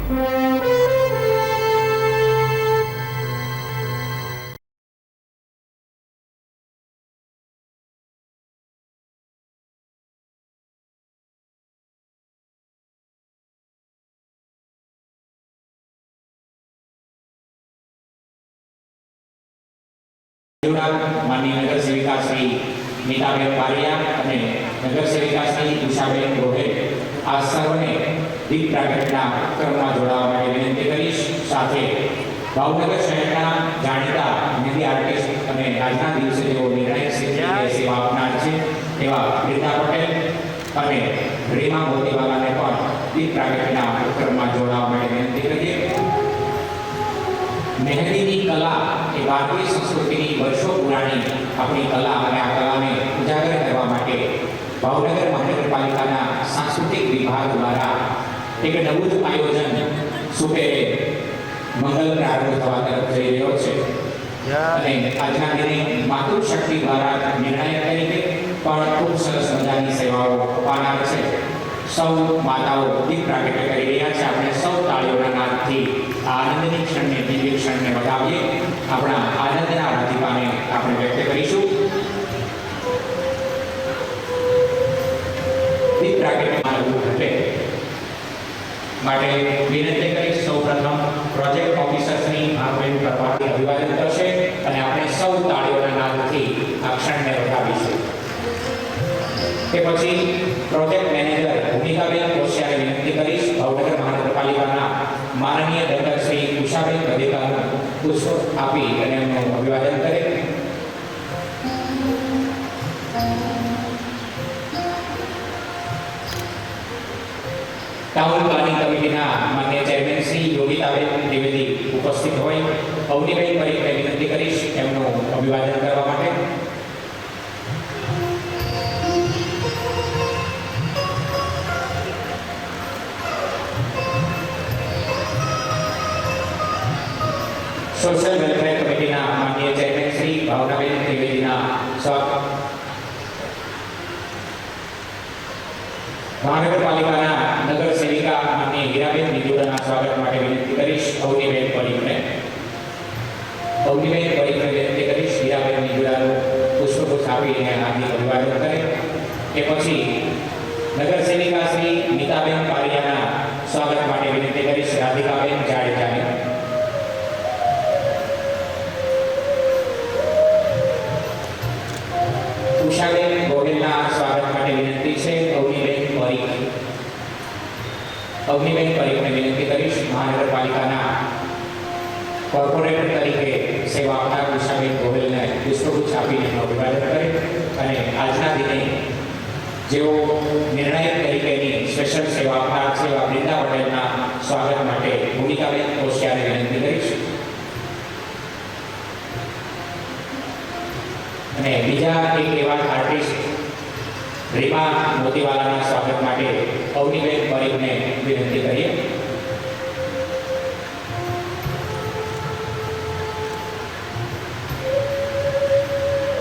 माननीय नगर सेविका श्री नीताबेन पारिया અને નગર સેવિકા શ્રી ઉષાબેન ગોહિલ આ સર્વને દીપ પ્રાગટ્યના કાર્યક્રમમાં જોડાવા માટે વિનંતી કરીશ। સાથે ભાવનગર શહેરના જાણીતા મહેંદી આર્ટિસ્ટ અને આજના દિવસે જેઓ નિર્ણાયક ક્ષેત્રે સેવા આપનાર છે એવા રીતા પટેલ અને રીમા મોતીવાલાને પણ દીપ પ્રાગટ્યના કાર્યક્રમમાં જોડાવા માટે વિનંતી કરીએ। મહેંદીની કલા એ ભારતીય સંસ્કૃતિની વર્ષો પુરાણી આપણી કલા અને આ કલાને ઉજાગર કરવા માટે ભાવનગર મહાનગરપાલિકાના સાંસ્કૃતિક વિભાગ દ્વારા એક નવું જ આયોજન સુપેરે મંગલ પ્રારંભ થવા તરફ જઈ રહ્યો છે અને આજના દિને માતૃશક્તિ દ્વારા નિર્ણાયક તરીકે પણ ખૂબ સરસ મજાની સેવાઓ આપનાર છે। સૌ માતાઓ દીપ પ્રાગટ્ય કરી રહ્યા છે। આપણે સૌ તાળીઓના નાદથી આનંદની ક્ષણને દિવ્ય ક્ષણને વધાવીએ। આપણા આનંદના રાધિકાને આપણે વ્યક્ત કરીશું। દીપ પ્રાગટ્યમાં ઘટે માટે વિનંતી કરીશ સૌપ્રથમ પ્રોજેક્ટ ઓફિસર શ્રી ભાનુબેન પરમારથી અભિવાદન કરશે અને આપણે સૌ તાળીઓના નાદથી આ ક્ષણને વધાવીશું। તે પછી પ્રોજેક્ટ મેનેજર ભૂમિકાબેન કોશિયાને વિનંતી કરીશ ભાવનગર મહાનગરપાલિકાના માનનીય ડોક્ટર શ્રી ઉષાબેન ગદેકાનું પુષ્પ આપી અને એમનું અભિવાદન કરે। ટાઉન પ્લાનિંગ કમિટીના માન્ય ચેરમેન શ્રી યોગિતાબેન ત્રિવેદી ઉપસ્થિત હોય અવનીબેન પરીખને વિનંતી કરીશ એમનું અભિવાદન કરવા માટે। सोशल वेलफेयर कमिटीના માનનીય ચેરમેન શ્રી ભાવનાબેન ત્રિવેદીના સ્વાગત મહાનગરપાલિકાના નગર સેવિકા માનનીય હીરાબેન નિજોડાના સ્વાગત માટે વિનંતી કરીશ અવનીબેન પરીખને વિનંતી કરીશ હીરાબેન નિજોડાનું પુષ્પગુચ્છ આપીને હાર્દિક અભિવાદન કરે। એ પછી નગર સેવિકા શ્રી નીતાબેન પારિયાના સ્વાગત માટે વિનંતી કરીશ રાધિકાબેન જાડેજાને। ઉષાબેન ગોહિલના સ્વાગત માટે વિનંતી છે અવનીબેન પરીખને વિનંતી કરીશ મહાનગરપાલિકાના કોર્પોરેટર તરીકે સેવા આપનાર ઉષાબેન ગોહિલને પુષ્પગુચ્છ આપીને અભિવાદન કરે અને આજના દિને જેઓ નિર્ણાયક તરીકેની સ્પેશિયલ સેવા આપનાર છે એવા વૃંદા પટેલના સ્વાગત માટે ભૂમિકાબેન કોશિયાને વિનંતી કરીશ અને બીજા એક એવા આર્ટિસ્ટ રીમા મોતીવાલાના સ્વાગત માટે અવનીબેન પરીખને વિનંતી કરીએ।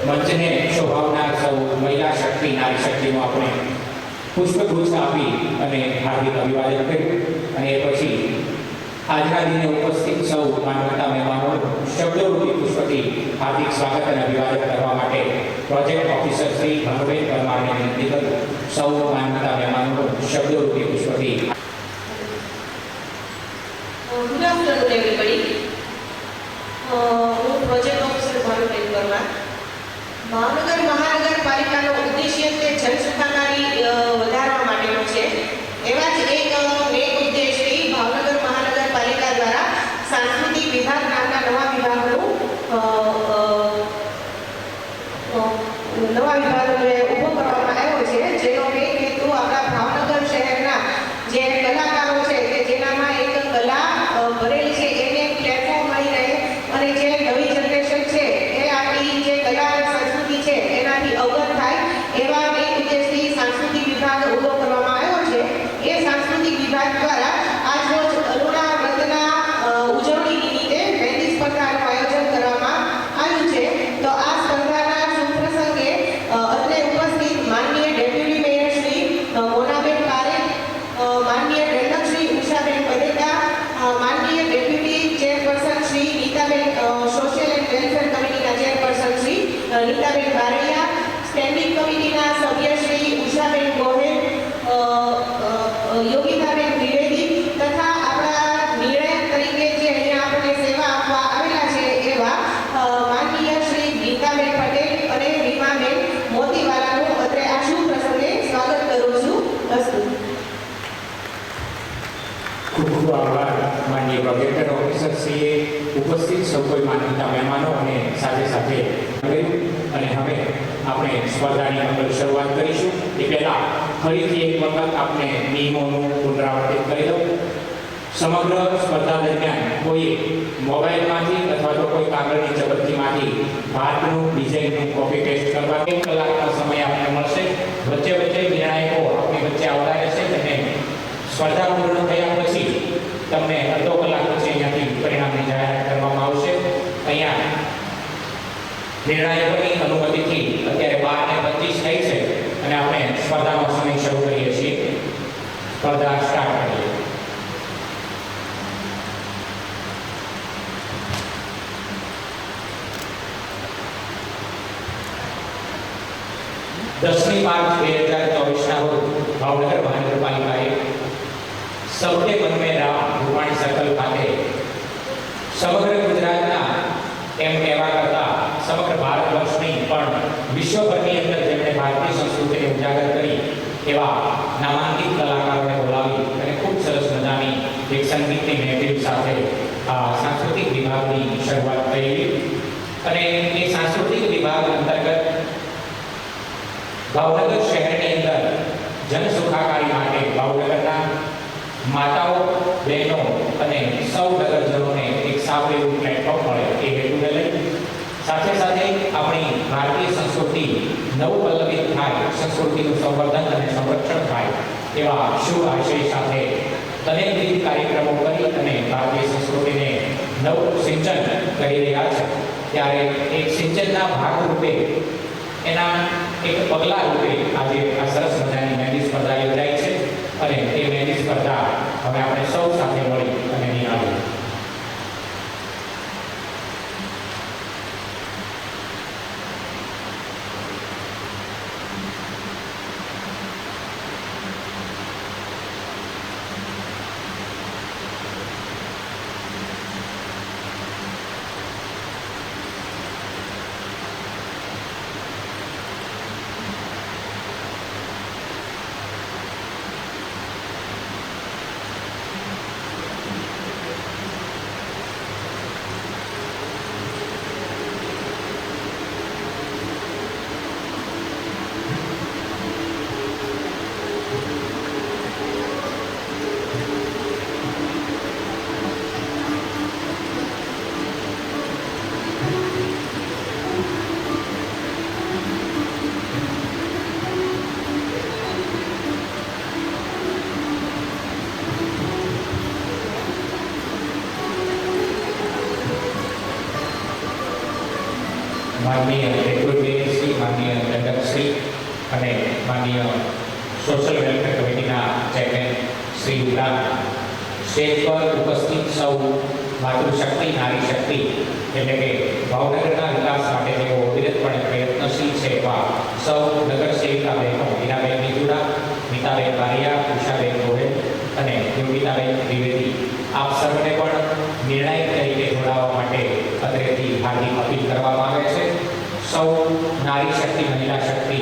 મંચને શોભાવનાર સૌ મહિલા શક્તિ નારી શક્તિનું આપણે પુષ્પગુચ્છ આપી અને હાર્દિક અભિવાદન કર્યું અને એ પછી આજના દિને ઉપસ્થિત સૌ માનવતા મહેમાનો શબ્દરૂપી પુષ્પથી હાર્દિક સ્વાગત અને અભિવાદન કરવા માટે પ્રોજેક્ટ ઓફિસર શ્રી ભાનુબેન પરમારને વિનંતી કરું। સૌ માનવતા મહેમાનો શબ્દરૂપી પુષ્પથી Good afternoon everybody. હું પ્રોજેક્ટ ઓફિસર ભાનુબેન પરમાર। ભાવનગર મહાનગરપાલિકાનો ઉદ્દેશ્ય તે જનસુખાકારી વધારવા માટેનો છે। એવા જ એક મેક ઉદ્દેશથી ભાવનગર મહાનગરપાલિકા દ્વારા સાંસ્કૃતિક વિભાગ નામના નવા વિભાગનો ઊભો કરવામાં આવ્યો છે, જેનો મેક હેતુ આપણા ભાવનગર શહેરના જે કલાકારો છે કે જેનામાં એક કલા ભરેલી છે એને એક પ્લેટફોર્મ મળી રહે અને જે નવી જનરેશન છે એ આપણી જે કલા અને સંસ્કૃતિ છે એનાથી અવગત થાય એવા એક ઉદ્દેશથી સાંસ્કૃતિક વિભાગ ઊભો કરવામાં આવ્યો છે। એ સાંસ્કૃતિક ખૂબ ખૂબ આભાર માનનીય પ્રોજેક્ટર ઓફિસરશ્રીએ ઉપસ્થિત સૌ કોઈ માનવતા મહેમાનો અને સાથે સાથે અને હવે આપણે સ્પર્ધાની અંદર શરૂઆત કરીશું એ પહેલાં ફરીથી એક વખત આપણે નિયમોનું પુનરાવર્તિત કરી દઉં. સમગ્ર સ્પર્ધા દરમિયાન કોઈ મોબાઈલમાંથી અથવા તો કોઈ કાગળની ચબરકીમાંથી ભારતનું ડિઝાઇનનું કોપી પેસ્ટ કરવા 1 કલાકનો સમય આપણને મળશે. વચ્ચે વચ્ચે નિર્ણાયકો આપણી વચ્ચે આવતા રહેશે અને સ્પર્ધા પૂર્ણ થયા પછી તમને અડધો કલાક પછી અહીંયાથી પરિણામની જાહેરાત કરવામાં આવશે. અહીંયા નિર્ણાયકોની અનુમતિથી અત્યારે 12:25 થઈ છે અને આપણે સ્પર્ધાનો સમય શરૂ કરીએ છીએ. સ્પર્ધા સ્ટાર્ટ કરીએ. 10મી માર્ચ 2024ના રોજ ભાવનગર મહાનગરપાલિકાએ સૌતે મનમે રામ રૂપાણી સર્કલ ખાતે સમગ્ર ગુજરાતના એમ કહેવા કરતાં સમગ્ર ભારત વર્ષની પણ વિશ્વભરની અંદર જેમણે ભારતીય સંસ્કૃતિને ઉજાગર કરી એવા નામાંકિત કલાકારોને બોલાવી અને ખૂબ સરસ મજાની એક સંગીતની મહેફિલ સાથે સાંસ્કૃતિક વિભાગની શરૂઆત થઈ. અને એ સાંસ્કૃતિક વિભાગ અંતર્ગત ભાવનગર શહેરની અંદર જન સુખાકારી માટે ભાવનગરના માતાઓ, બહેનો અને સૌ નગરજનોને એક સારું એવું પ્લેટફોર્મ મળે એ હેતુને લઈ સાથે સાથે આપણી ભારતીય સંસ્કૃતિ નવપલ્લવિત થાય, સંસ્કૃતિનું સંવર્ધન અને સંરક્ષણ થાય એવા શુભ આશય સાથે અનેકવિધ કાર્યક્રમો કરી અને ભારતીય સંસ્કૃતિને નવું સિંચન કરી રહ્યા છે. ત્યારે એક સિંચનના ભાગરૂપે એના એક પગલા રૂપે આજે આ સરસ મજાની મહેંદી સ્પર્ધા યોજાઈ છે અને એ મહેંદી સ્પર્ધા હવે આપણે સૌ સાથે મળી અને નિહાળીએ. માનનીય રેગ્યુલેટરી માનનીય દંડકશ્રી અને માનનીય સોશિયલ વેલફેર કમિટીના ચેરમેન શ્રી ઉપરાંત સ્ટેજ પર ઉપસ્થિત સૌ માતૃશક્તિ, નારી શક્તિ એટલે કે ભાવનગરના વિકાસ માટે તેઓ અવિરતપણે પ્રયત્નશીલ છે એવા સૌ નગર સેવિકા બહેનો હીરાબેન નિજુડા, મીતાબેન બારિયા, ઉષાબેન ગોહેલ અને યોગિતાબેન ત્રિવેદી, આપ સર્વને પણ નિર્ણાયક તરીકે જોડાવા માટે અત્રેથી હાર્દિક અપીલ કરવામાં આવે છે. સૌ નારી શક્તિ, મહિલા શક્તિ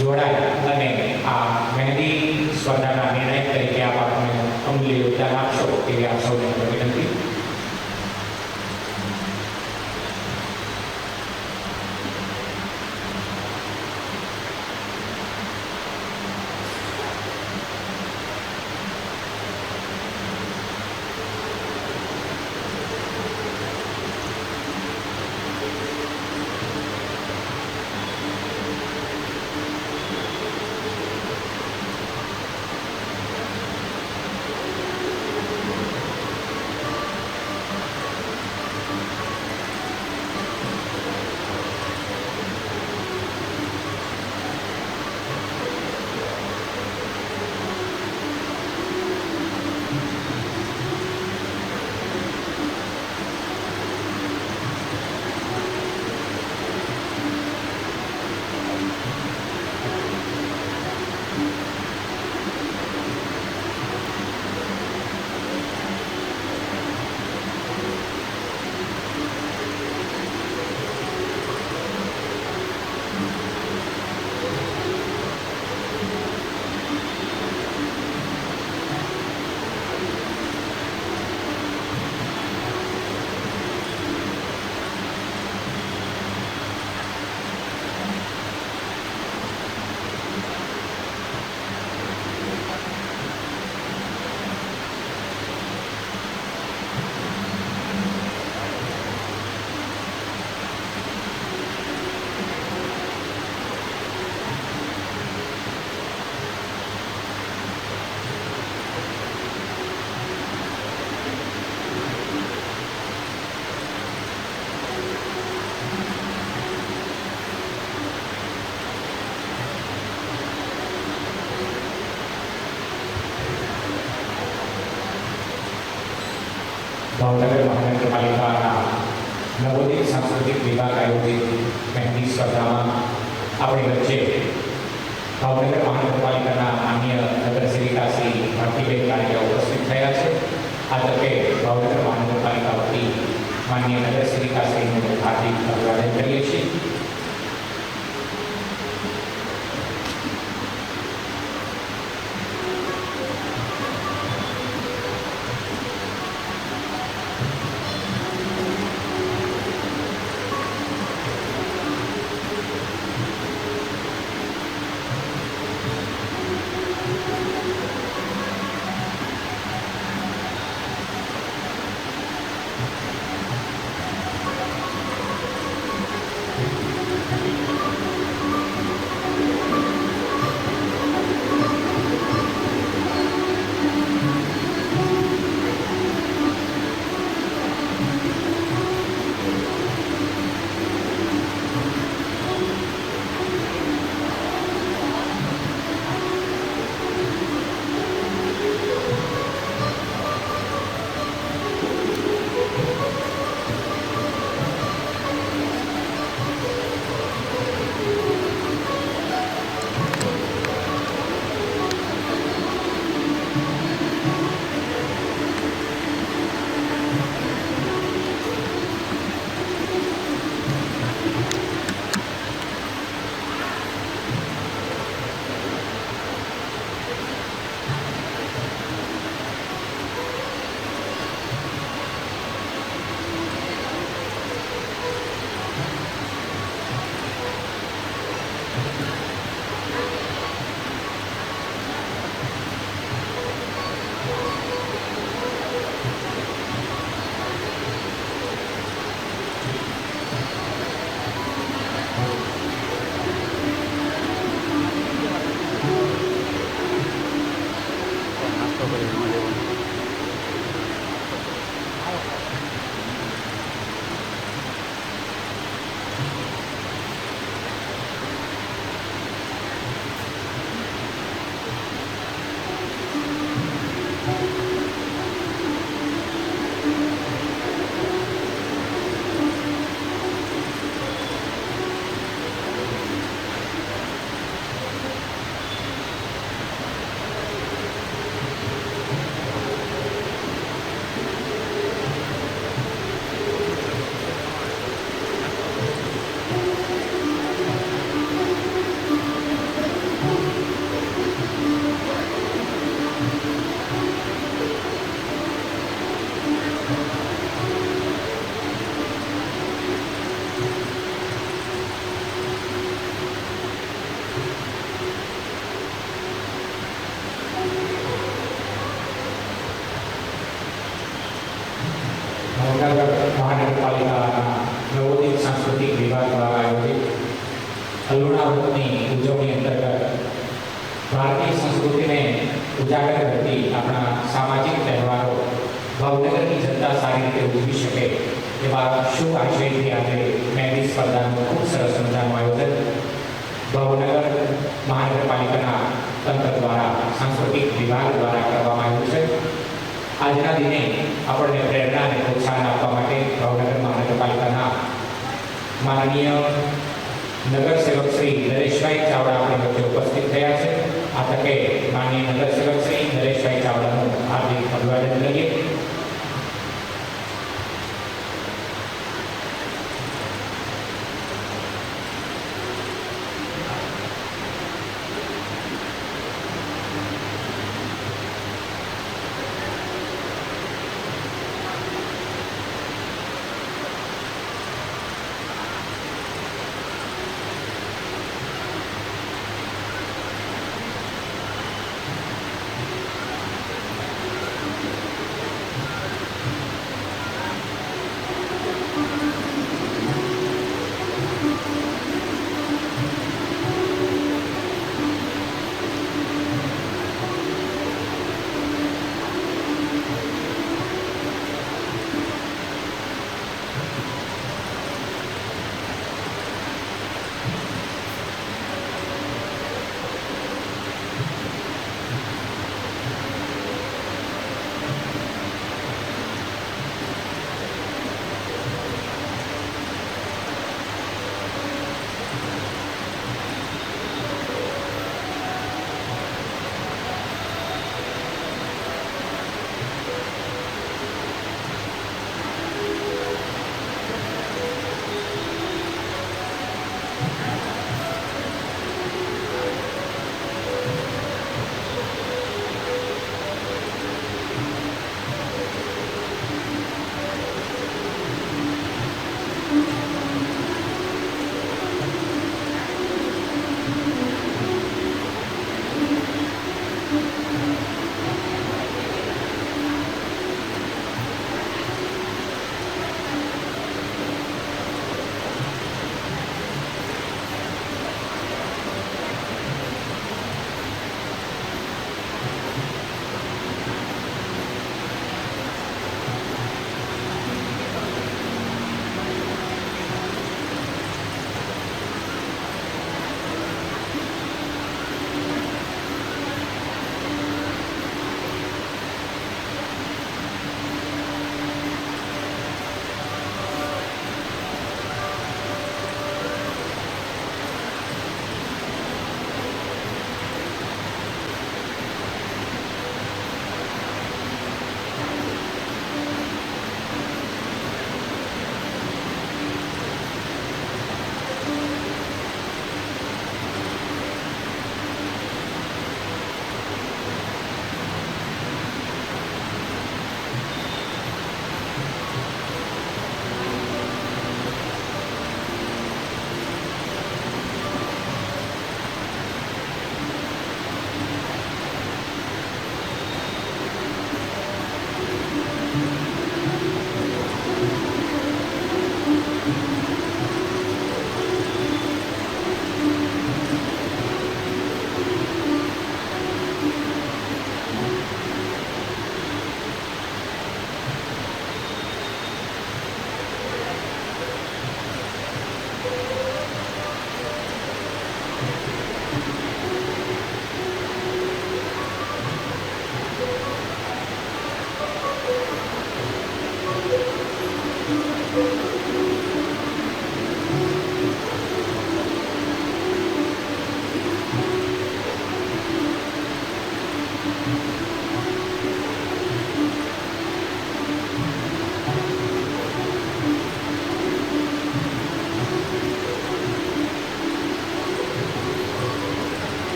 જોડાય અને આ મહેંદી સ્પર્ધાના નિર્ણાયક તરીકે આપ આપણને અમૂલ્ય યોગદાન આપશો એવી આપ સૌને વિનંતી. ભાવનગર મહાનગરપાલિકાના નવોદિત સાંસ્કૃતિક વિભાગ આયોજિત મહેંદી સ્પર્ધામાં આપણી વચ્ચે ભાવનગર મહાનગરપાલિકાના માન્ય નગરસેવિકા શ્રી ભારતીબેન કારિયા ઉપસ્થિત થયા છે. આ તકે ભાવનગર મહાનગરપાલિકા વતી માન્ય નગરસેવિકા શ્રીનું હાર્દિક અભિવાદન કરીએ છીએ. મહાનગરપાલિકાના નવોદિત સાંસ્કૃતિક વિભાગ દ્વારા આયોજિત અલુણા વ્રતની ઉજવણી અંતર્ગત ભારતીય સંસ્કૃતિને ઉજાગર કરતી આપણા સામાજિક તહેવારો ભાવનગરની જનતા સારી રીતે ઉજવી શકે એવા શુભ આશયથી આજે મહેંદી સ્પર્ધાનું ખૂબ સરસ મજાનું આયોજન ભાવનગર મહાનગરપાલિકાના તંત્ર દ્વારા સાંસ્કૃતિક વિભાગ દ્વારા કરવામાં આવ્યું છે. આજના દિને આપણને પ્રેરણા અને પ્રોત્સાહન આપવા માટે ભાવનગર મહાનગરપાલિકાના માનનીય નગરસેવક શ્રી નરેશભાઈ ચાવડા આપણી વચ્ચે ઉપસ્થિત થયા છે. આ તકે માનનીય નગરસેવક શ્રી નરેશભાઈ ચાવડાનું હાર્દિક અભિવાદન કરીએ.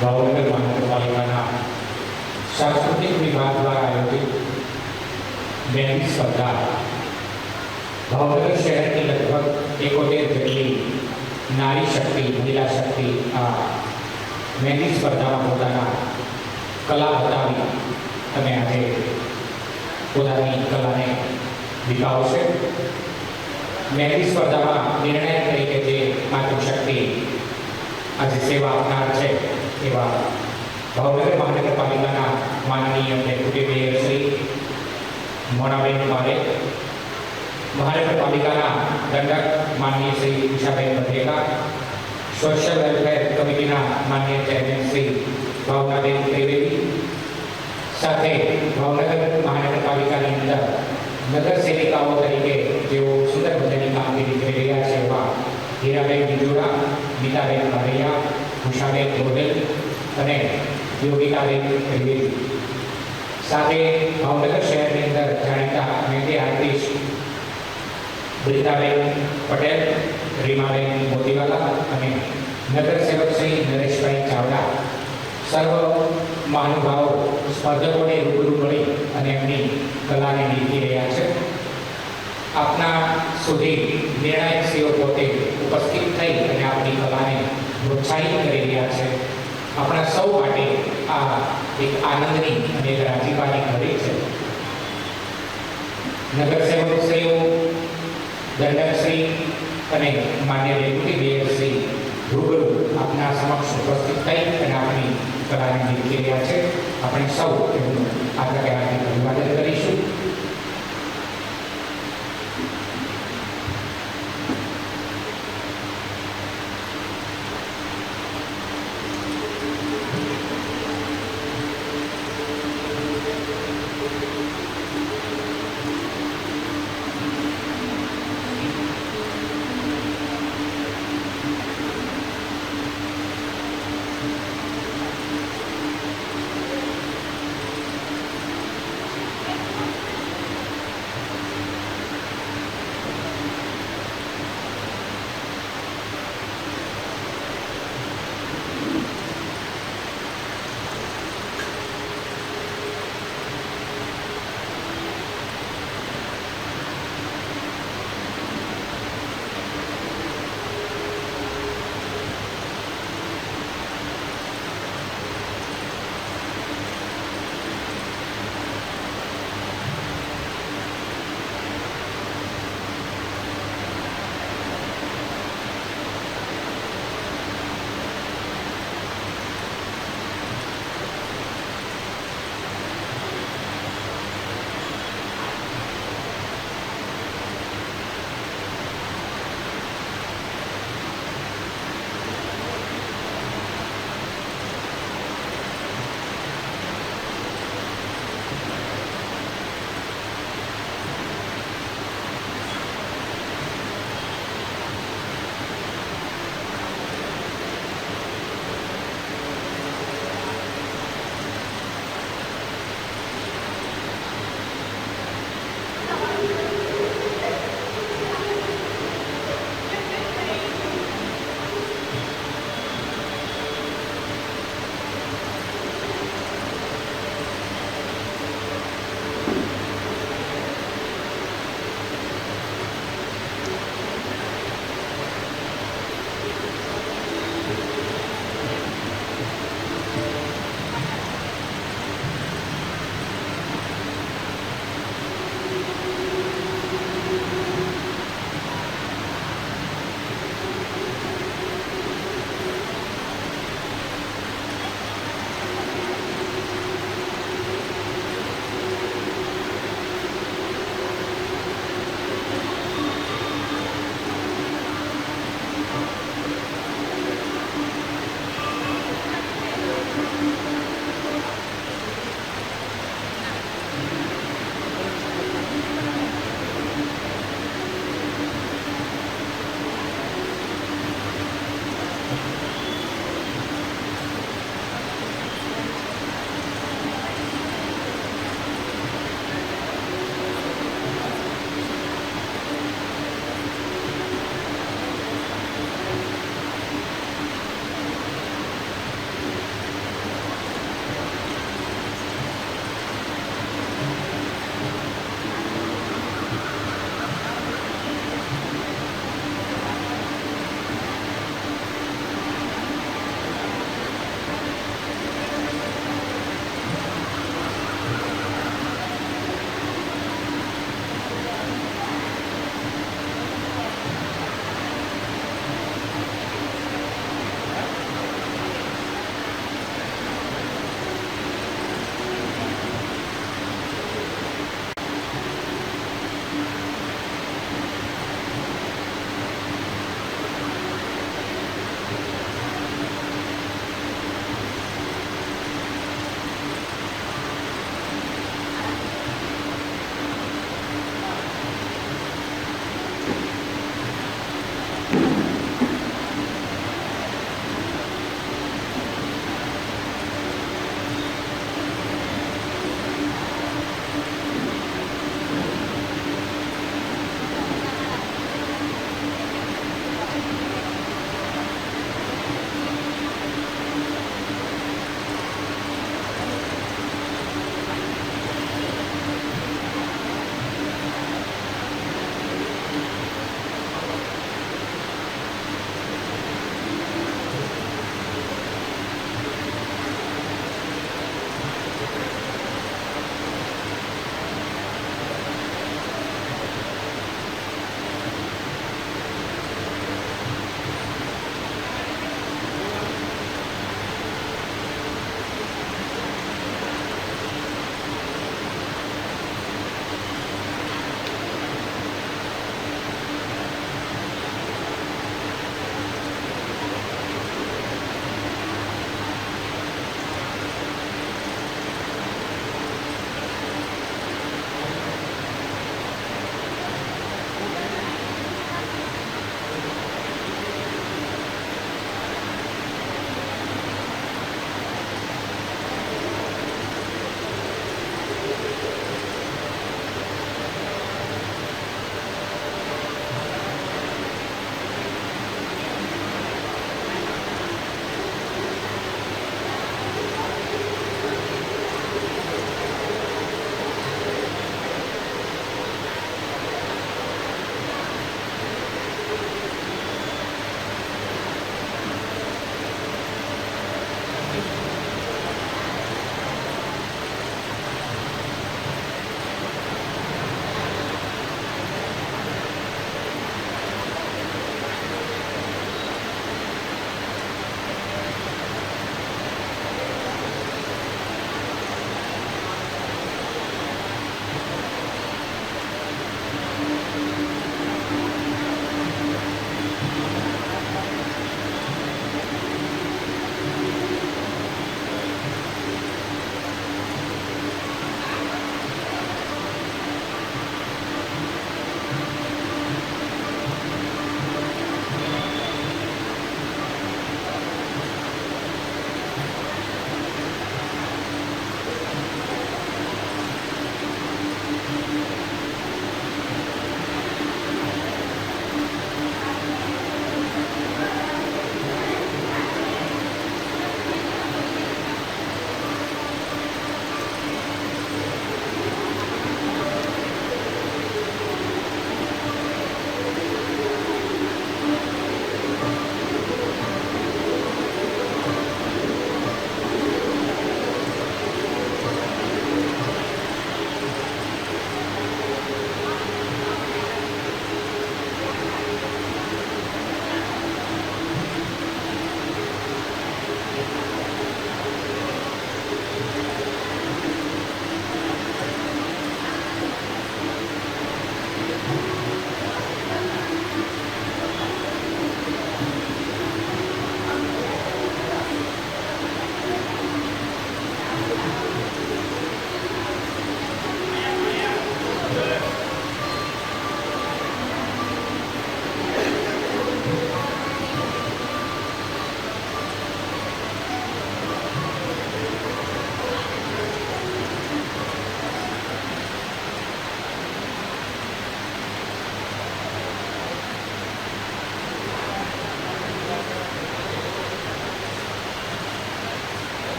ભાવનગર મહાનગરપાલિકાના સાંસ્કૃતિક વિભાગ દ્વારા આયોજિત મહેંદી સ્પર્ધા ભાવનગર શહેરની લગભગ 71 જેટલી નારી શક્તિ મહિલા શક્તિ આ મહેંદી સ્પર્ધામાં પોતાના કલા બતાવી અને આજે પોતાની કલાને વિકાવશે. મહેંદી સ્પર્ધામાં નિર્ણાયક તરીકે જે માતૃશક્તિ આજે સેવા આપનાર છે એવા ભાવનગર મહાનગરપાલિકાના માનનીય ડેપ્યુટી મેયર શ્રી મોનાબેન પારેખ, મહાનગરપાલિકાના દંડક માનનીય શ્રી ઉષાબેન બધેકા, સોશિયલ વેલફેર કમિટીના માનનીય ચેરમેન શ્રી ભાવનાબેન ત્રિવેદી, સાથે ભાવનગર મહાનગરપાલિકાની અંદર નગર સેવિકાઓ તરીકે જેઓ સુંદર મજાની કામગીરી કરી રહ્યા છે એવા હીરાબેન વિજોડા, નીતાબેન બારૈયા, ઉષાબેન ગોહિલ અને યોગિકાબેન ત્રિવેદી, સાથે ભાવનગર શહેરની અંદર જાણીતા મહેંદી આર્ટિસ્ટ બ્રિતાબેન પટેલ, રીમાબેન મોતીવાલા અને નગર સેવક શ્રી નરેશભાઈ ચાવડા સર્વ મહાનુભાવો સ્પર્ધકોને રૂબરૂ મળી અને એમની કલાને નીકળી રહ્યા છે. આપના સુધી નિર્ણાયકશ્રીઓ પોતે ઉપસ્થિત થઈ અને આપણી કલાને પ્રોત્સાહિત કરી રહ્યા છે. આપણા સૌ માટે આ એક આનંદની અને એક રાજીપાની ઘડી છે. નગરસેવકશ્રીઓ, દંડકશ્રી અને માન્ય ડેપ્યુટી મેયરશ્રી રૂબરૂ આપના સમક્ષ ઉપસ્થિત થઈ અને આપણી કલાને નીકળી રહ્યા છે. આપણે સૌ એમનું આ તકે અભિવાદન કરીશું.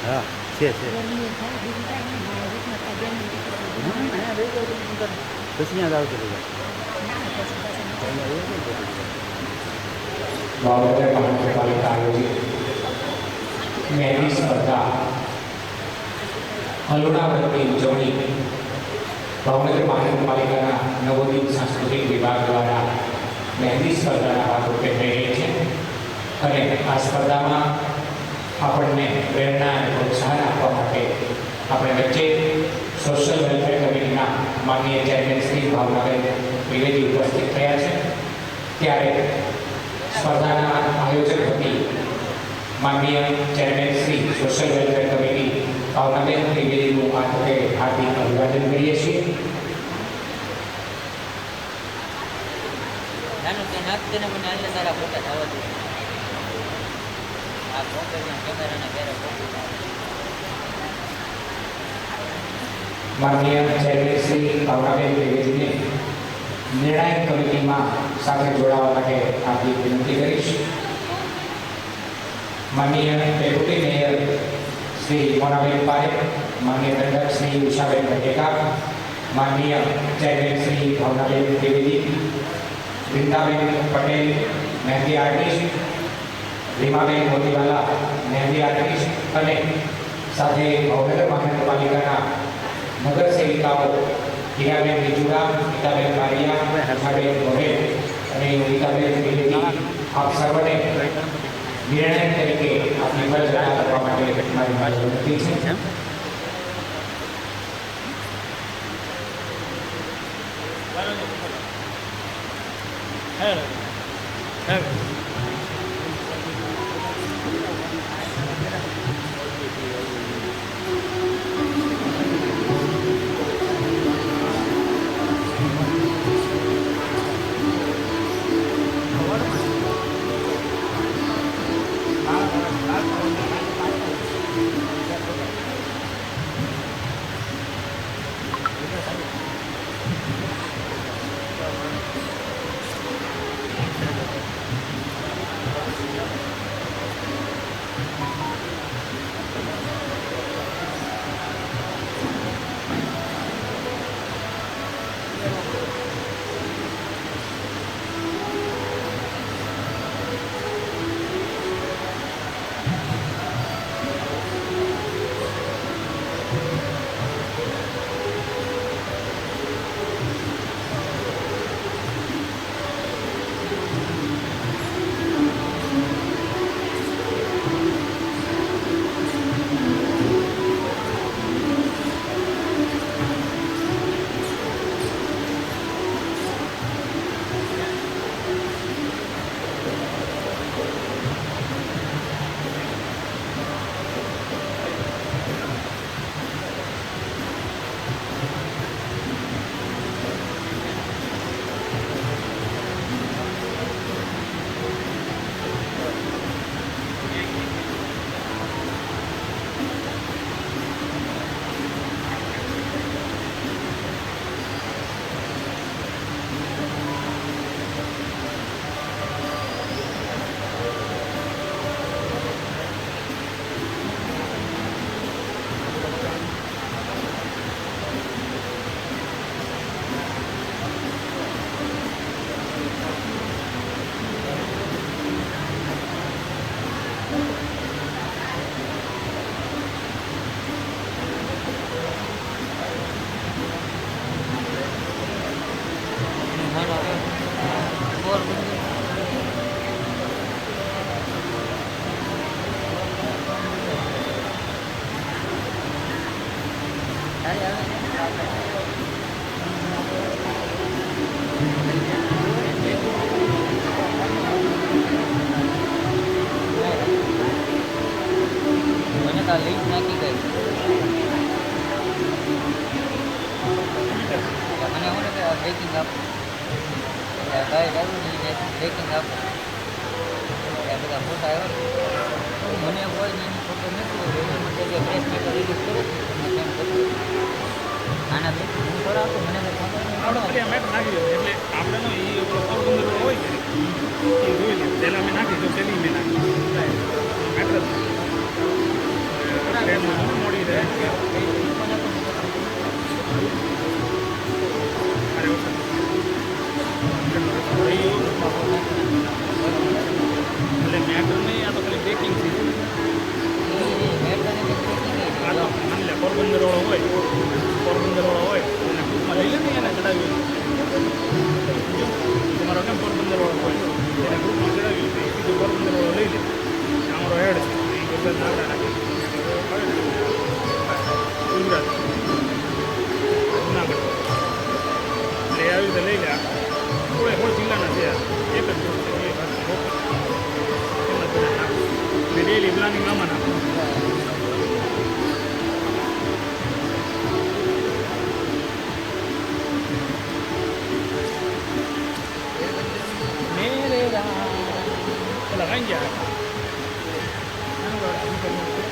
હા છે છે પછી ત્યાં આવશે ભાવનગર મહાનગરપાલિકા આયોજિત મહેંદી સ્પર્ધા હલોડા વ્રતની ઉજવણી ભાવનગર મહાનગરપાલિકાના નવોદિત સાંસ્કૃતિક વિભાગ દ્વારા મહેંદી સ્પર્ધાના ભાગરૂપે થઈ રહી છે અને આ સ્પર્ધામાં આપણને પ્રેરણા અને પ્રોત્સાહન આપવા માટે આપણે વચ્ચે સોશિયલ વેલફેર કમિટીના માનનીય ચેરમેન શ્રી ભાવનગર વિવેદી ઉપસ્થિત થયા છે ત્યારે સ્પર્ધાના આયોજક વતી માનનીય chairman Shri social welfare committee Bhavnagar ત્રિવેદીનું આ તકે હાર્દિક અભિવાદન કરીએ છીએ. નાનું કે નાક તેને મને એટલે તારા ફોટા થવા દે. આ માનનીય ચેરમેન શ્રી ભાવનાબેન ત્રિવેદીને નિર્ણાયક કમિટીમાં સાથે જોડાવા માટે હાર્દિક વિનંતી કરીશ. માનનીય ડેપ્યુટી મેયર શ્રી મોનાબેન પારેખ, માનનીય દંડક શ્રી ઉષાબેન ભટ્ટેકા, માનનીય ચેરમેન શ્રી ભાવનાબેન ત્રિવેદી, વૃંદાબેન પટેલ મહેંદી આર્ટિસ્ટ, રીમાબેન મોતીવાલા મહેંદી આર્ટિસ્ટ અને સાથે ભાવનગર મહાનગરપાલિકાના નગર સેવિકાઓ હીરાબેન વિજુડા, ગીતાબેન બારિયા, હર્ષાબેન ગોહેલ અને ગીતાબેન ત્રિવેદી આપ સર્વને નિર્ણય તરીકે આપની ફરજ અદા કરવા માટે મારી વિનંતી છે. લીક નાખી ગઈ મને એવું ને કે બ્રેકિંગ આપો ગાઈડ આવ્યું ને બ્રેકિંગ આપો બધા ફોટા આવ્યો મને કોઈ નહીં ફોટો નથી મને કે પ્રેસ પેપર રિલીઝ કરો કેમ કરું આના બ્રેકિંગ હું કરાવું મને આપણે મેપ નાખી દો એટલે આપણે નો એ પોરબંદર હોય કે એ જોઈ લે પહેલાં મેં નાખી દો પેલી મેં નાખી મેટર ટ્રેનમાં મોડી રહે એટલે મેટર નહીં આ તો ખાલી બેકિંગ થઈ આ તો માની લે પોરબંદરવાળો હોય અને ગ્રુપમાં લઈ લે ને એને ચડાવી તમારો કેમ પોરબંદરવાળો હોય એને ગ્રુપમાં ચડાવી સીધું પોરબંદરવાળો લઈ લે અમારો હેડ છે એ ગુજરાત નાગરા નાખી ગુજરાત જુનાગઢ એટલે આવી રીતે લઈ લે થોડે જિલ્લાના છે એક જ ગ્રુપ છે એ વાત એમાં બધા નાખું ડેલી પ્લાનિંગ આમાં નાખું પેલા કઈ ગયા પ્રકારનું છે.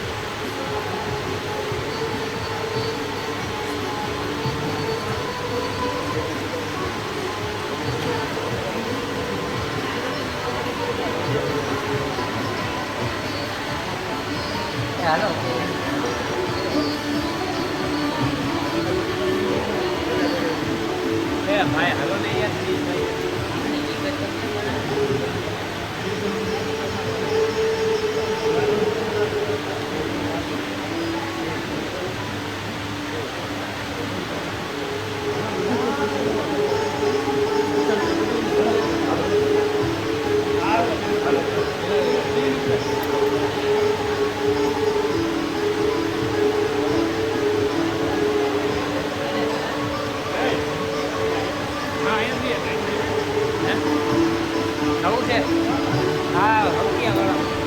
હાલો ભાઈ હાલો ને યાર. હા એમ બી નવું છે હા રૂપિયા વાળા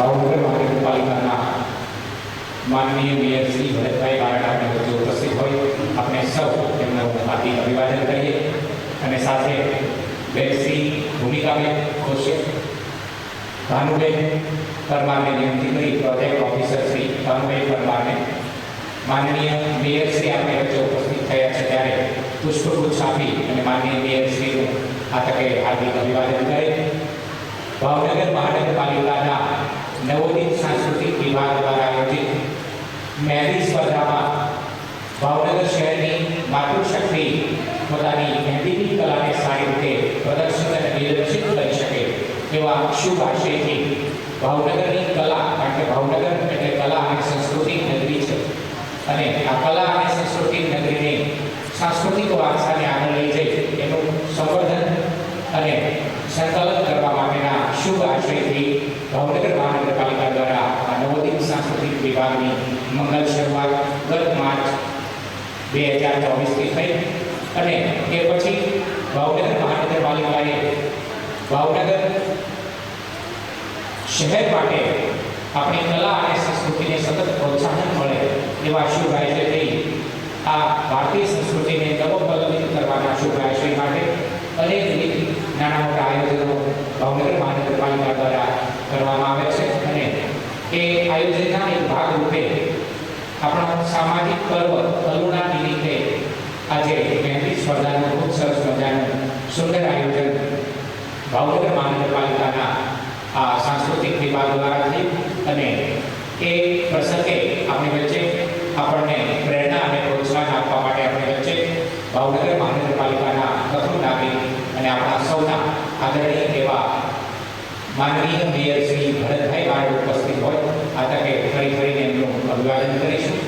ભાવનગર મહાનગરપાલિકાના માનનીય મેયર શ્રી ભરતભાઈ બારડ આપણે વચ્ચે ઉપસ્થિત હોય આપણે સૌ તેમનું હાર્દિક અભિવાદન કરીએ અને સાથે બેન શ્રી ભૂમિકાબેન ખુશી ભાનુબેન પરમારને વિનંતી કરી પ્રોજેક્ટ ઓફિસર શ્રી ભાનુબેન પરમારને માનનીય મેયર શ્રી આપણે વચ્ચે ઉપસ્થિત થયા છે ત્યારે પુષ્પગુચ્છ આપી અને માનનીય મેયર શ્રીનું આ તકે હાર્દિક અભિવાદન કરે. ભાવનગર મહાનગરપાલિકાના નવોદિત સાંસ્કૃતિક વિભાગ દ્વારા આયોજિત મહેંદી સ્પર્ધામાં ભાવનગર શહેરની માતૃશક્તિ પોતાની મહેંદીની કલાને સારી રીતે પ્રદર્શિત અને નિદર્શિત કરી શકે એવા શુભ આશયથી ભાવનગરની કલા, કારણ કે ભાવનગર એટલે કલા અને સંસ્કૃતિક નગરી છે અને આ કલા અને સંસ્કૃતિક નગરીને સાંસ્કૃતિક વારસાને આગળ લઈ જઈ એનું સંવર્ધન અને સંકલન કરવા માટેના શુભ આશયથી ભાવનગર મહાનગરપાલિકા દ્વારા આ નવોદિત સાંસ્કૃતિક વિભાગની મંગલ શરૂઆત ગત માર્ચ 2024થી થઈ અને એ પછી ભાવનગર મહાનગરપાલિકાએ ભાવનગર શહેર માટે આપણી કલા અને સંસ્કૃતિને સતત પ્રોત્સાહન મળે એવા શુભ આશયથી આ ભારતીય સંસ્કૃતિને નવોપલવિત કરવાના શુભ આશય માટે અનેકવિધ નાના મોટા આયોજનો ભાવનગર મહાનગરપાલિકા દ્વારા કરવામાં આવે છે અને એ આયોજનના એક ભાગરૂપે આપણો સામાજિક પર્વ કરુણા નિમિત્તે આજે મહેંદી સ્પર્ધાનું ખૂબ સરસ મજાનું સુંદર આયોજન ભાવનગર મહાનગરપાલિકાના આ સાંસ્કૃતિક વિભાગ દ્વારા થયું અને એ પ્રસંગે આપણી વચ્ચે આપણને પ્રેરણા અને પ્રોત્સાહન આપવા માટે આપણી વચ્ચે ભાવનગર મહાનગરપાલિકાના પ્રથમ નાગરિક અને આપણા સૌના આદરણીય એવા માનનીય મેયર શ્રી ભરતભાઈ બારડ ઉપસ્થિત હોય આ તકે ફરી ફરીને એમનું અભિવાદન કરીશું.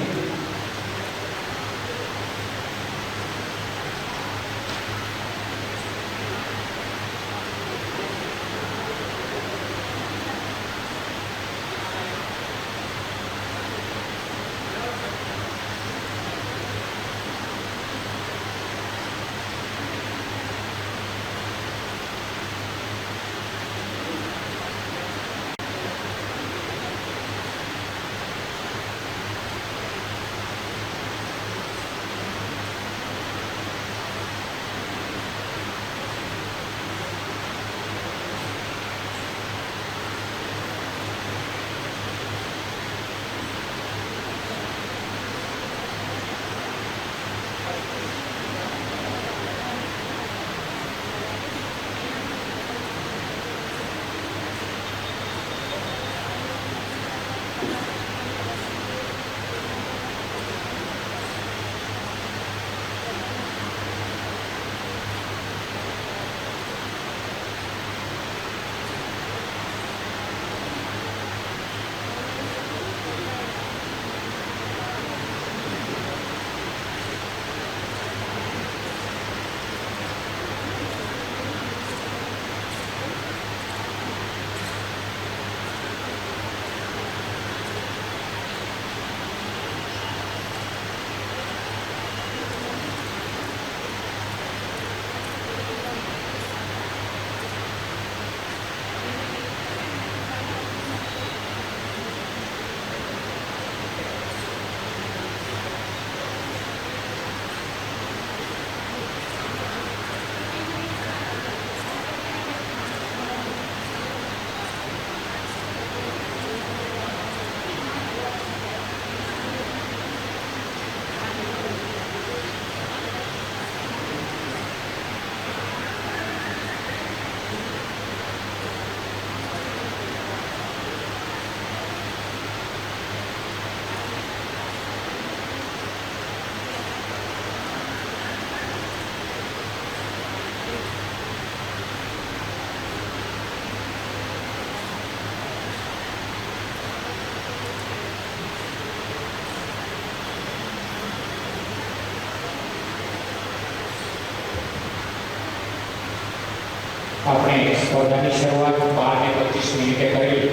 આપણે સ્પર્ધાની શરૂઆત 12:25 મિનિટે કરી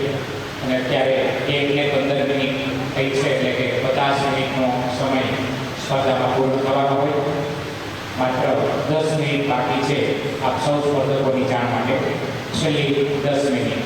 અને અત્યારે 1:15 મિનિટ થઈ છે એટલે કે 50 મિનિટનો સમય સ્પર્ધામાં પૂર્ણ થવાનો હોય. માત્ર 10 મિનિટ બાકી છે આપ સૌ સ્પર્ધકોની જાણ માટે. છેલ્લી 10 મિનિટ.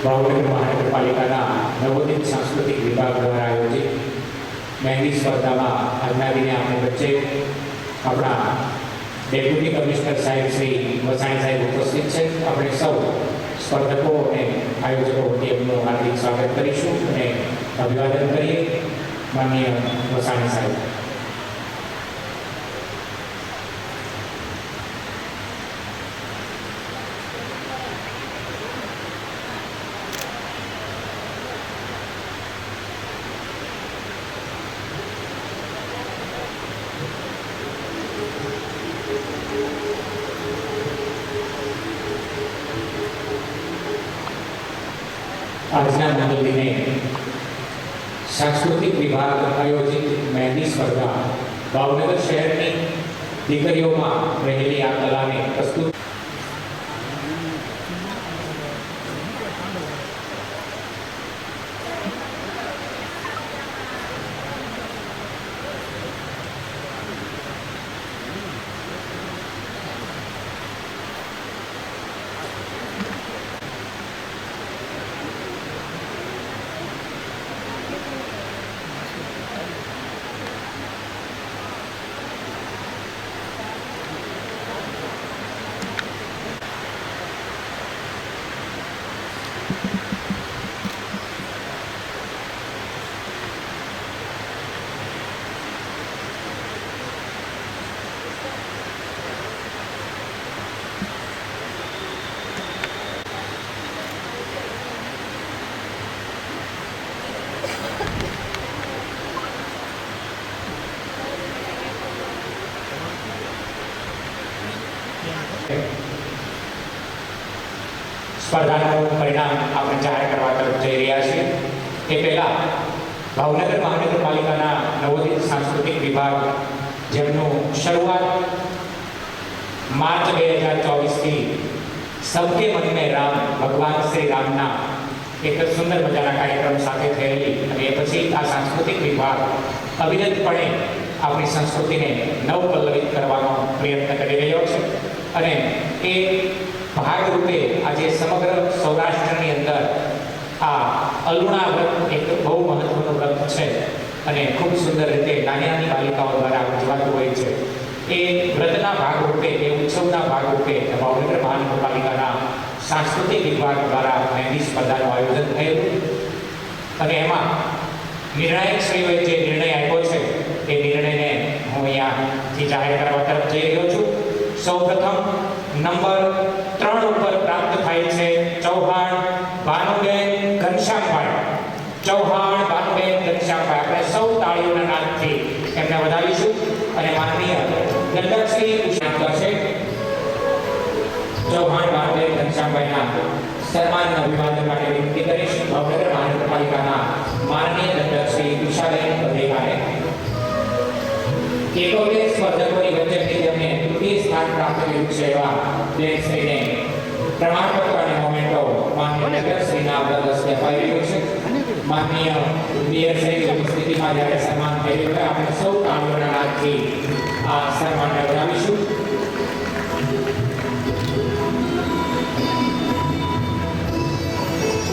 ભાવનગર મહાનગરપાલિકાના નવોદિત સાંસ્કૃતિક વિભાગ દ્વારા આયોજિત મહેંદી સ્પર્ધામાં આજના દિને આપણી વચ્ચે આપણા ડેપ્યુટી કમિશનર સાહેબ શ્રી વસાણી સાહેબ ઉપસ્થિત છે. આપણે સૌ સ્પર્ધકો અને આયોજકો વતી એમનું હાર્દિક સ્વાગત કરીશું અને અભિવાદન કરીએ. માનનીય વસાણી સાહેબ. આજના મંગલદિને સાંસ્કૃતિક વિભાગ આયોજિત મહેંદી સ્પર્ધા ભાવનગર શહેરની દીકરીઓમાં રહેલી આ કલાને પ્રસ્તુત સ્પર્ધાનું પરિણામ આપણે જાહેર કરવા તરફ જઈ રહ્યા છીએ એ પહેલાં ભાવનગર મહાનગરપાલિકાના નવોદિત સાંસ્કૃતિક વિભાગ જેમનું શરૂઆત માર્ચ 2024થી સબકે મન મેં રામ ભગવાન શ્રી રામના એક સુંદર મજાના કાર્યક્રમ સાથે થયેલી અને એ પછી આ સાંસ્કૃતિક વિભાગ અવિરતપણે આપણી સંસ્કૃતિને નવપલ્લવિત કરવાનો પ્રયત્ન કરી રહ્યો છે અને એ ભાગરૂપે આજે સમગ્ર સૌરાષ્ટ્રની અંદર આ અલુણા વ્રત એક બહુ મહત્વનું વ્રત છે અને ખૂબ સુંદર રીતે નાની નાની બાલિકાઓ દ્વારા ઉજવાતું હોય છે એ વ્રતના ભાગરૂપે એ ઉત્સવના ભાગરૂપે ભાવનગર મહાનગરપાલિકાના સાંસ્કૃતિક વિભાગ દ્વારા મહેંદી સ્પર્ધાનું આયોજન થયેલું અને એમાં નિર્ણાયકશ્રીઓએ જે નિર્ણય આપ્યો છે એ નિર્ણયને હું અહીંયાથી જાહેર કરવા તરફ જઈ રહ્યો છું. સૌપ્રથમ નંબર 3 ઉપર પ્રાપ્ત થાય છે ચૌહાણ ભાનુબેન ઘનશ્યામભાઈ. ચૌહાણ ભાનુબેન ઘનશ્યામભાઈ. આપણે સૌ તાળીઓના નાદથી એમને વધાવીશું અને માનનીય દંડકશ્રી ઉષા કરશે. ચૌહાણ ભાનુબેન ઘનશ્યામભાઈના સન્માન અભિવાદન માટે વિનંતી કરીશ ભાવનગર મહાનગરપાલિકાના માનનીય દંડકશ્રી ઉષાબેન પટેલને. એકોતેર સ્પર્ધકોની વચ્ચેથી તેમને તૃતીય સ્થાન પ્રાપ્ત કર્યું છે એવા બેનશ્રીને પ્રમાણપત્ર અને મોમેન્ટો માનનીય નગરશ્રીના હસ્તે અપાઈ રહ્યું છે. માનનીય મેયરશ્રીની ઉપસ્થિતિમાં જ્યારે સન્માન થઈ રહ્યું છે આપણે સૌ તાળીઓના નાદથી આ સન્માનને વધાવીશું.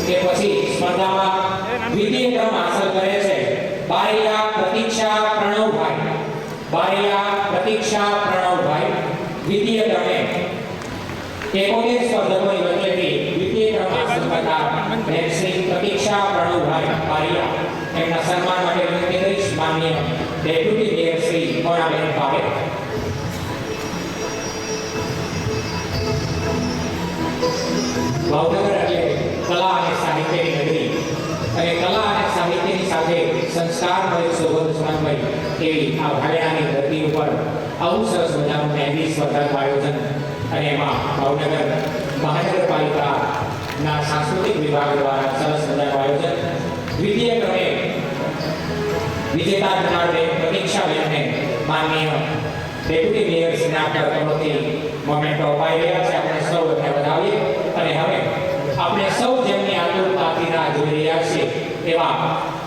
તે પછી સ્પર્ધામાં દ્વિતીય ક્રમ હાંસલ કરે છે બારિયા પ્રતીક્ષા પ્રણવભાઈ. બારિયા પ્રતીક્ષા પ્રણવભાઈ દ્વિતીય ક્રમે. એકોતેર સ્પર્ધકોની વચ્ચેથી દ્વિતીય ક્રમ હાંસલ કરનાર શ્રી પ્રતીક્ષા પ્રણવભાઈ બારિયા એમના સન્માન માટે વિનંતી કરીશ માનનીય ડેપ્યુટી મેયર શ્રી મોરાબેન ભાવે. ભાવનગર એટલે કલા અને સાહિત્યની નગરી અને કલા અને સાહિત્યની સાથે સંસ્કારમય સુગંધ સુમનમય એવી આ ભાગેડાની ધરતી ઉપર આવું સરસ મજાનું મહેંદી સ્પર્ધાનું આયોજન અને એમાં ભાવનગર મહાનગરપાલિકાના સાંસ્કૃતિક વિભાગ દ્વારા સરસ મજાનું આયોજન. દ્વિતીય ક્રમે વિજેતા થનારને પ્રતીક્ષાબેનને માનનીય ડેપ્યુટી મેયર શ્રીના તરફથી મોમેન્ટો અપાઈ રહ્યા છે. આપણે સૌ એમને વધાવીએ અને હવે આપણે સૌ જેમની આતુરતાથી રાહ જોઈ રહ્યા છીએ એવા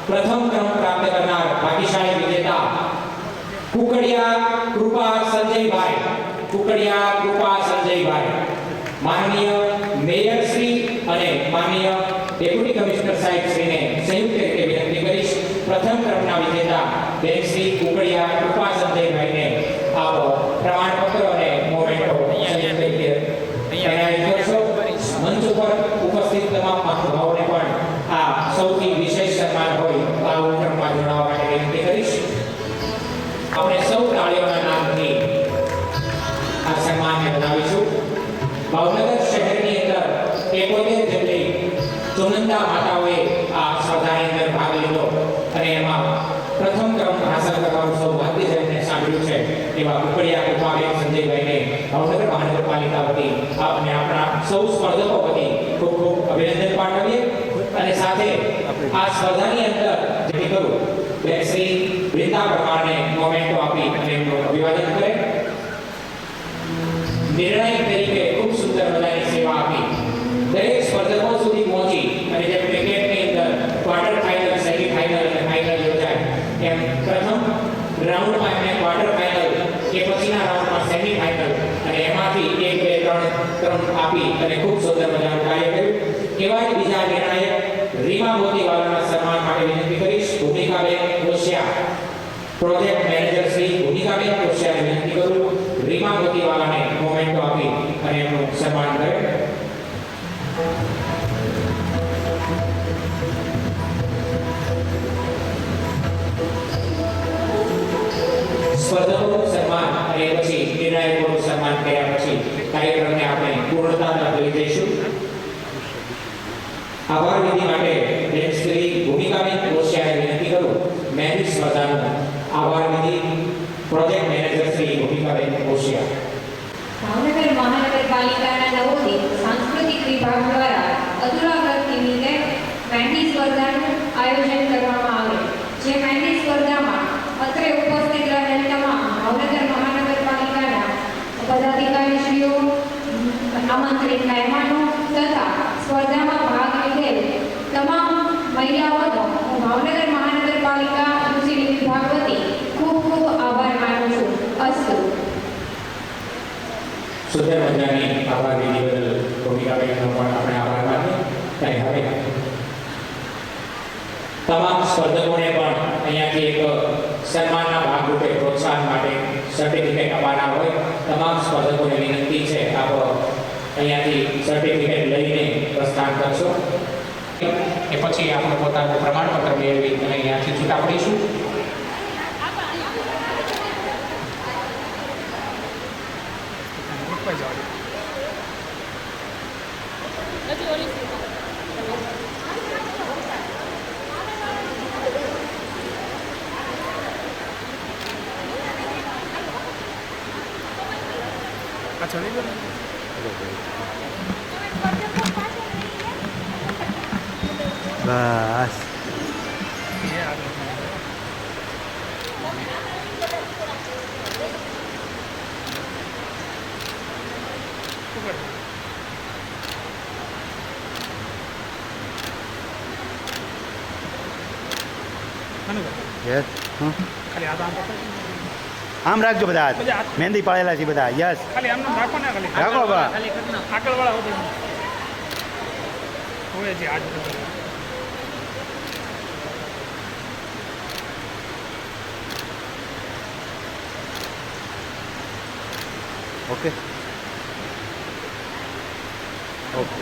પ્રથમ ક્રમ પ્રાપ્ત કરનાર ભાગ્યશાળી વિજેતા કુકડિયા કૃપા સંજયભાઈ. કુકડિયા કૃપા સંજયભાઈ. માનનીય મેયર શ્રી અને માનનીય ડેપ્યુટી કમિશનર સાહેબ શ્રીને સંયુક્ત રીતે વિનંતી કરીશ પ્રથમ ક્રમના વિજેતા બેન શ્રી કુકડિયા કૃપા સંજયભાઈને આપ પ્રમાણપત્ર અને મોમેન્ટો સંયુક્ત રીતે એનાયત કરશો. મંચ ઉપર ઉપસ્થિત તમામ મહાનુભાવોને પણ આ સૌથી વિશેષ સન્માન હોય આ ઉપક્રમમાં જોડાવા માટે વિનંતી કરીશ. આપણે સૌ તાળીઓના નાદથી આ સન્માનને વધાવીશું. ભાવનગર શહેરની અંદર 71 જેટલી ચુનંદા માતાઓએ આ સ્પર્ધાની અંદર ભાગ લીધો અને એમાં પ્રથમ ક્રમ હાંસલ કરવાનું સૌભાગ્ય જેમને સાંભળ્યું છે એવા કુકડિયા કૃપાબેન સંજયભાઈને ભાવનગર મહાનગરપાલિકા વતી અને આપણા સૌ સ્પર્ધકો વતી ખૂબ ખૂબ અભિનંદન પાઠવીએ. અને સાથે આ સ્પર્ધાની અંદર જેથી કરું બેન શ્રી વૃંદા પરમારને મોમેન્ટો આપી અને એમનું અભિવાદન કરે. નિર્ણાયક તરીકે ખૂબ સુંદર મજાની સેવા આપી દરેક સ્પર્ધકો સુધી પહોંચી અને જે ક્રિકેટની અંદર ક્વાર્ટર ફાઇનલ, સેમી ફાઇનલ અને ફાઇનલ યોજાય એમ પ્રથમ રાઉન્ડમાં એમને ક્વાર્ટર ફાઇનલ કે પછીના રાઉન્ડમાં સેમી ફાઇનલ અને એમાંથી 1, 2, 3 આપી અને ખૂબ સુંદર મજાનું કાર્ય કર્યું. એવા જ બીજા નિર્ણાયક રીમા મોતીવાલાના સન્માન માટે વિનંતી કરીશ. ભૂમિકાબેન કોશિયા, પ્રોજેક્ટ મેનેજર શ્રી ભૂમિકાબેન કોશિયાને વિનંતી કરું રીમા મોતીવાલાને મોમેન્ટો આપી અને એમનું સન્માન કરે. સ્પર્ધકોનું સન્માન અને પછી નિર્ણાયકોનું સન્માન કર્યા પછી કાર્યક્રમને આપણે પૂર્ણતા તરફ લઈ જઈશું. આભાર વિધિ માટે બેન શ્રી ભૂમિકાબેન કોશિયાને વિનંતી કરું મહેંદી સ્પર્ધાનું આભાર વિધિ પ્રોજેક્ટ મેનેજર શ્રી ભૂમિકાબેન કોશિયા. ભાવનગર મહાનગરપાલિકાના નવોદિત સાંસ્કૃતિક વિભાગ દ્વારા અધૂરા વ્રત નિમિત્તે મહેંદી સ્પર્ધાનું આયોજન કરવામાં આવેલ. જે મહેંદી સ્પર્ધામાં અત્રે ઉપસ્થિત રહેલ તમામ ભાવનગર મહાનગરપાલિકાના પદાધિકારીશ્રીઓ, આમંત્રિત મહેમાનો તથા સ્પર્ધામાં ભાગ લીધેલ તમામ મહિલાઓનો હું ભાવનગર મહાનગરપાલિકા યુસીડી વિભાગ વતી ખૂબ ખૂબ આભાર માનું છું. અસ્તુ. સુંદર મજાની આભાર વિધિ બદલ ભૂમિકાબેનનો પણ આપણે આભાર માનીએ. અને હવે તમામ સ્પર્ધકોને પણ અહીંયાથી એક સન્માનના ભાગરૂપે પ્રોત્સાહન માટે સર્ટિફિકેટ આપવાના હોય તમામ સ્પર્ધકોને વિનંતી છે આપ અહીંયાથી સર્ટિફિકેટ લઈને પ્રસ્થાન કરશો. એ પછી આપણે પોતાનું પ્રમાણપત્ર મેળવી અને અહીંયાથી છૂટા પડીશું. ઉપર જવા દે. આ ચડી ગયો ને? બસ એ આગળ. ઉપર. આનું કર. યસ. ખાલી આ આમ પકડ. આમ રાખજો બધા હાથ. બધા હાથ. મહેંદી પાડેલા છે બધા. યસ. ખાલી આમનો રાખો ને ખાલી. રાખો બા. આગળવાળા હોય હોય છે આજ. Okay okay.